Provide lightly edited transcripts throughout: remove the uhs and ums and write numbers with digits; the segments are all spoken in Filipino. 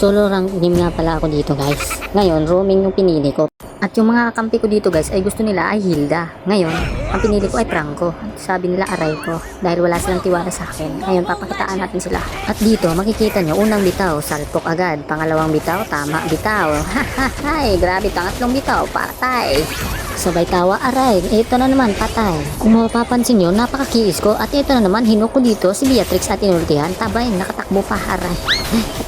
Solo rank game nga pala ako dito guys. Ngayon, roaming yung pinili ko. At yung mga kakampi ko dito guys ay gusto nila ay Hilda. Ngayon, ang pinili ko ay Franco. Sabi nila aray ko dahil wala silang tiwala sa akin. Ngayon, papakitaan natin sila. At dito, makikita nyo, unang bitaw, salpok agad. Pangalawang bitaw, tama bitaw. Hahahay, grabe, pangatlong bitaw, patay. Sabay tawa, aray, ito na naman, patay. Kung mapapansin nyo, napakakiis ko. At ito na naman, hinuk ko dito si Beatrix at inultihan. Tabay, nakatakbo pa, aray.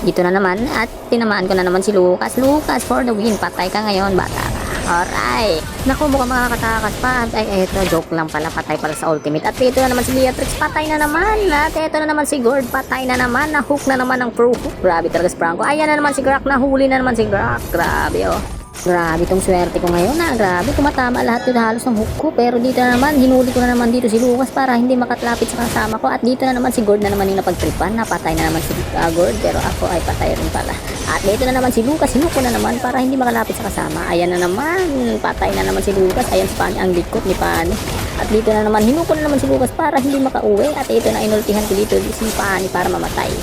Dito na naman, at tinamaan ko na naman si Lucas. Lucas, for the win, patay ka ngayon, bata ka. Alright. Naku, mukhang makakatakas pa. Ay, eto, joke lang pala. Patay pala sa ultimate. At ito na naman si Beatrix. Patay na naman. At ito na naman si Gord. Patay na naman. Nahook na naman ng pro. Grabe talaga si Franco. Ayan na naman si Grak. Nahuli na naman si Grak. Grabe, oh. Grabe tong swerte ko ngayon na. Grabe, tumatama lahat yun halos ng hook ko. Pero dito na naman, hinuli ko na naman dito si Lucas para hindi makatlapit sa kasama ko. At dito na naman si Gord na naman yung napagtripan. Napatay na naman si Gord. Pero ako ay patay rin pala. At dito na naman si Lucas. Hinuk ko na naman para hindi makalapit sa kasama. Ayan na naman. Patay na naman si Lucas. Ayan si Pani ang likot ni Pani. At dito na naman, hinuk ko na naman si Lucas para hindi makauwi. At ito na inultihan ko dito si Pani para mamatay.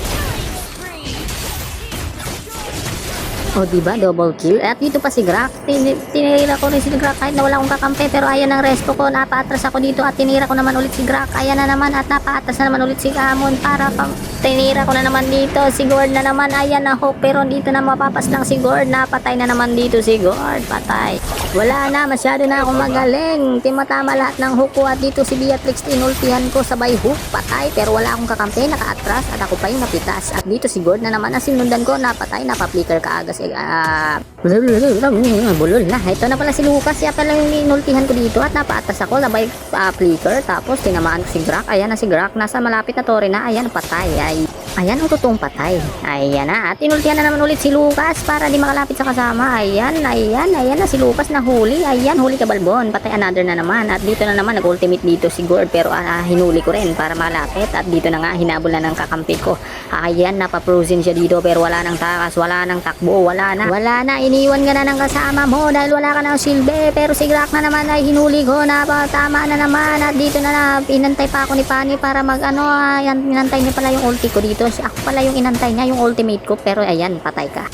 O diba, double kill. At dito pa si Grak. Tinira ko rin si Grak kahit na wala akong kakampi. Pero ayan ang resto ko. Napaatras ako dito at tinira ko naman ulit si Grak. Ayan na naman at napaatras na naman ulit si Amon para pang tinira ko na naman dito. Si Gord na naman. Ayan na hook. Pero dito na mapapas lang si Gord. Napatay na naman dito si Gord. Patay. Wala na. Masyado na akong magaling. Timatama lahat ng hook ko. At dito si Beatrix inultihan ko sabay hook. Patay. Pero wala akong kakampi. Nakaatras. At ako pa yung napitas. At dito si Gord na naman. Ang sinundan ko. Napatay. Napaplikar ka agad. Bulol na. Ito na pala si Lucas. Kaya pala yung inultihan ko dito. At napaatas ako. Sabay flicker. Tapos tinamaan ko si Grak. Ayan na si Grak. Nasa malapit na tore na. Ayan patay. Ayan ang totoong patay. Ayan na. At inultihan na naman ulit si Lucas. Para di makalapit sa kasama. Ayan na si Lucas na huli. Ayan. Huli ka balbon. Patay another na naman. At dito na naman nag-ultimate dito si Gord. Pero hinuli ko rin para malapit. At dito na nga hinabol na ng kakampi ko. Ayan. Napaprusin siya dito. Pero wala nang takas. Wala nang takbo. Wala na, iniwan ka na ng kasama mo dahil wala ka ng silbi. Pero si Grak na naman ay hinuli ko na tama na naman. At dito na inantay pa ako ni Pani para inantay niya pala yung ulti ko dito. Ako pala yung inantay niya, yung ultimate ko. Pero ayan, patay ka.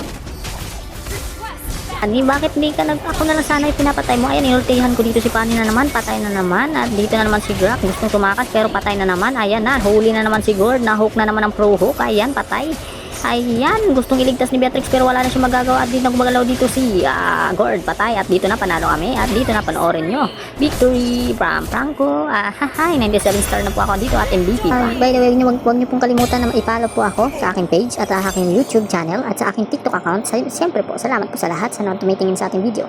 Ani, bakit hindi ka ako na lang sana yung pinapatay mo? Ayan, inultihan ko dito si Pani na naman. Patay na naman. At dito na naman si Grak. Gustong tumakas pero patay na naman. Ayan na, huli na naman si Gord. Na-hook na naman ang pro hook. Ayan, patay. Ayan, gustong iligtas ni Beatrix pero wala na siya magagawa. At dito na gumagalaw dito si Gord, patay. At dito na panalo kami. At dito na panoorin nyo. Victory from Franco. Hahay, 97 star na po ako dito at MVP pa. By the way, huwag nyo pong kalimutan na i-follow po ako sa aking page at aking YouTube channel at sa aking TikTok account. Siyempre po, salamat po sa lahat sa tumitingin sa ating video.